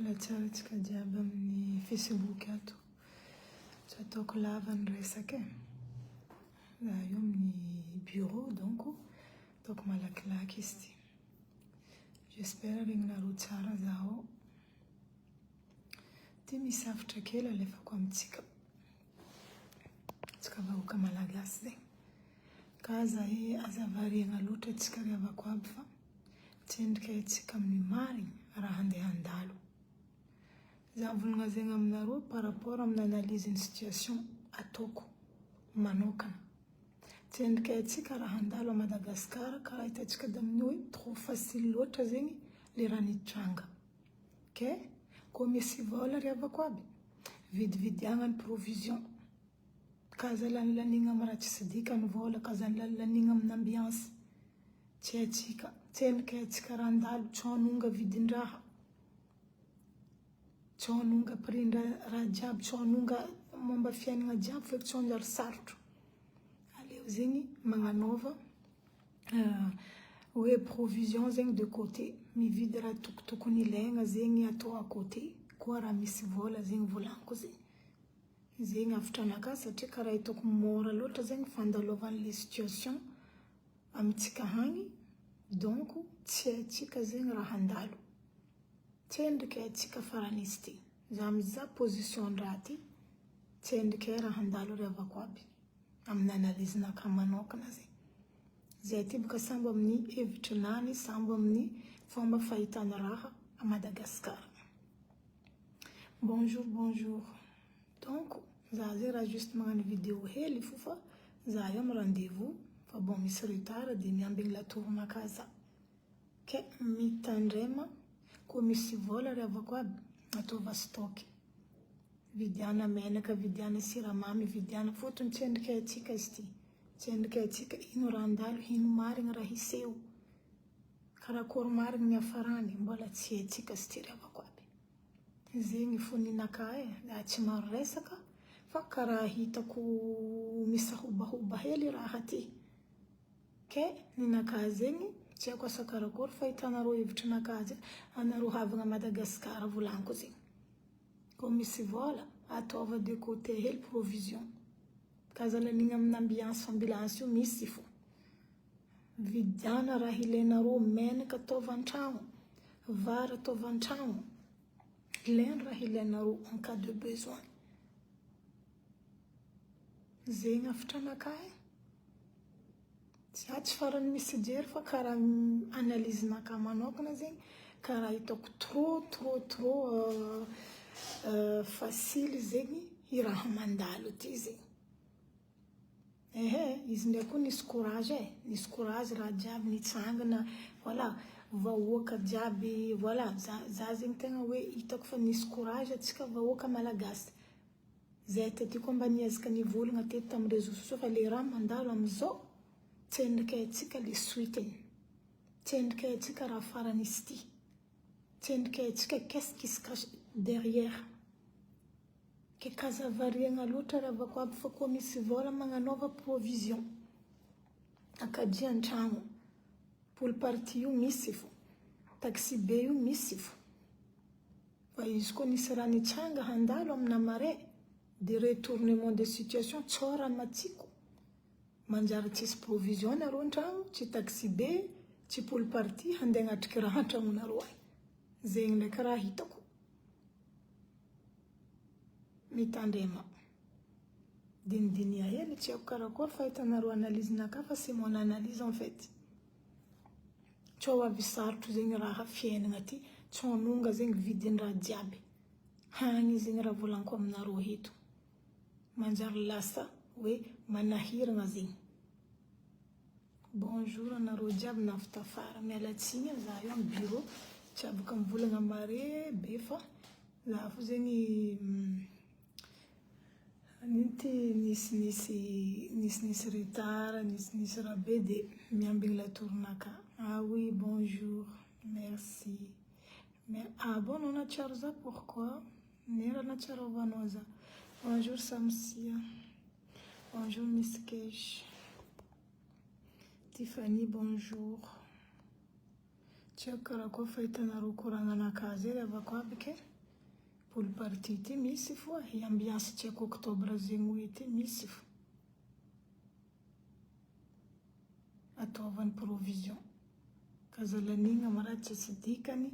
Latsaratsika jiaby amin'ny Facebook ato. Tsy ataoko lava ny resaka e. Zaho io amin'ny bureau donc ataoko malakilaky izy ty. J'espère regninaroa tsara zaho. Ty misafitra kely alefako amintsika. Tsika vahoaka malagasy zegny. Ka zahe azavariagna loatra tsika riavako aby fa tsy endrika antsika amin'ny marigny raha handeha handalo. Zaho volagna zegny aminaroa par rapport amin'ny analyse ny situation ataoko manokana. Tsy endrika antsika raha handalo à Madagascar karaha hitantsika damin'ny hoe trop facile loatra zegny le raha nitranga. Ok? Koa misy vola riavako aby, vidividiagna ny provision. Kaza lanilanigna amin'ny raha tsy sidika ny vola, kaza lanilanigna amin'ny ambiance. Tsy antsika, tsy endrika antsika raha handalo, tsy hanonga vidin-draha. Tsy hanonga prix-raha jiaby, tsy hanonga momba fiainana jiaby fa tsy hanjary sarotro. Aleo zegny magnanova hoe provision zegny de côté. Mividy raha tokotokony ilaigna zegny atao à côté. Koa raha misy vola zegny volaniko zegny. Zegny hafitra anakahy satria karaha hitako mora loatra zegny fandalovan'le situation amintsika hagny. Donc tsy antsika zegny raha handalo. Tsy endrika antsika faranisy ty. Zaho mizaha position-draha ty. Tsy endrika raha handalo riavako aby. Amin'ny analyse-nakahy manokana zegny. Zay ty boka sambo amin'ny hevitrinany, sambo amin'ny fomba fahitana raha à Madagascar. Bonjour, bonjour. Donc, zaho zay raha juste magnano vidéo hely fo fa zaho io amin'ny rendez-vous. Fa bon, misy retard dia miambigny latoronakahy zaho. Ke mitandrema, koa misy vola riavako aby, ataova stock. Vidiana menaka, vidiana siramamy, vidiana fotony tsy endrika antsika izy ty. Tsy endrika antsika ino raha handalo, ino marigny raha hiseho. Karakory marigny ny hafarany, mbola tsy antsika izy ty riavako aby. Zegny foninakahy e, tsy maro resaka, fa karaha hitako misahobahoba hely raha ty. Ke ninakahy zegny, tsy haiko asa karakory fa hitanareo hevitrinakahy zegny, anareo havagna Madagascar volaniko zegny. Koa misy vola, ataova de côté hely provision. Kaza lanigna amin'ny ambiance ambulance io misy fo. Vidiana raha ilainareo, menaka ataova an-tragno, vary ataova an-tragno. Ilainy raha ilainareo en cas de besoin. Zegny hafitra anakahy. Tsy farany misy jery fa karaha analyse-nakahy manokana zegny, karaha hitako trop facile zegny i raha mandalo ty zegny. Izy ndraiky koa nisy courage e. Nisy courage raha jiaby nitsangana, voilà, vahoaka jiaby, voilà, za zegny tegna hoe hitako fa nisy courage atsika vahoaka malagasy. Zay ty koa mba niezaka nivolagna teto tamin'ny réseaux sociaux fa le raha mandalo amizao, tsy endrika antsika le suiteny. Tsy endrika antsika raha faranisy ty. Tsy endrika antsika qu'est-ce qui se cache derrière. Ke kazavariagna loatra riavako aby fa koa misy vola magnanova provision. Akadia an-tragno. Pôle party io misy fo. Taxi be io misy fo. Fa izy koa nisy raha nitsanga handalo amina mare, de retournement de situation tsara matsiko. Manjary tsisy provision nareo an-tragno, tsy taxi be, tsy pôle party, handeha hanatriky raha an-tragnonareo ay. Zegny ndraiky raha hitako. Mitandrema. Dinidinia hely, tsy haiko karakory fa hitanareo analyse-nakahy fa c'est mon analyse en fait. Tsy ho avy sarotro zegny raha fiainana ty, tsy hanonga zegny vidin-draha jiaby. Hagny zegny raha volaniko aminareo eto. Manjary lasa hoe manahirana zegny. Bonjour anareo jiaby naftafara. Mialatsigny zaho io amin'ny bureau. Tsy abaka mivolagna mare be fa zaho fo zegny ninty nisy retard, nisy raha be de miambigny latoronakahy. Ah oui, bonjour, merci. Ah bon, non natsiaro za pourquoi? Nera natsiarovanao za. Bonjour Samsia. Bonjour Miss Kesh. Tiffany, bonjour. Tsy haiko karakory fahitanareo koragna anakazy ery avako aby ke. Pôly party ty misy fo ambiance tsy haiko octobre zegny hoe ty misy fo. Ataovany provision. Kazalanina marady tsy dikany.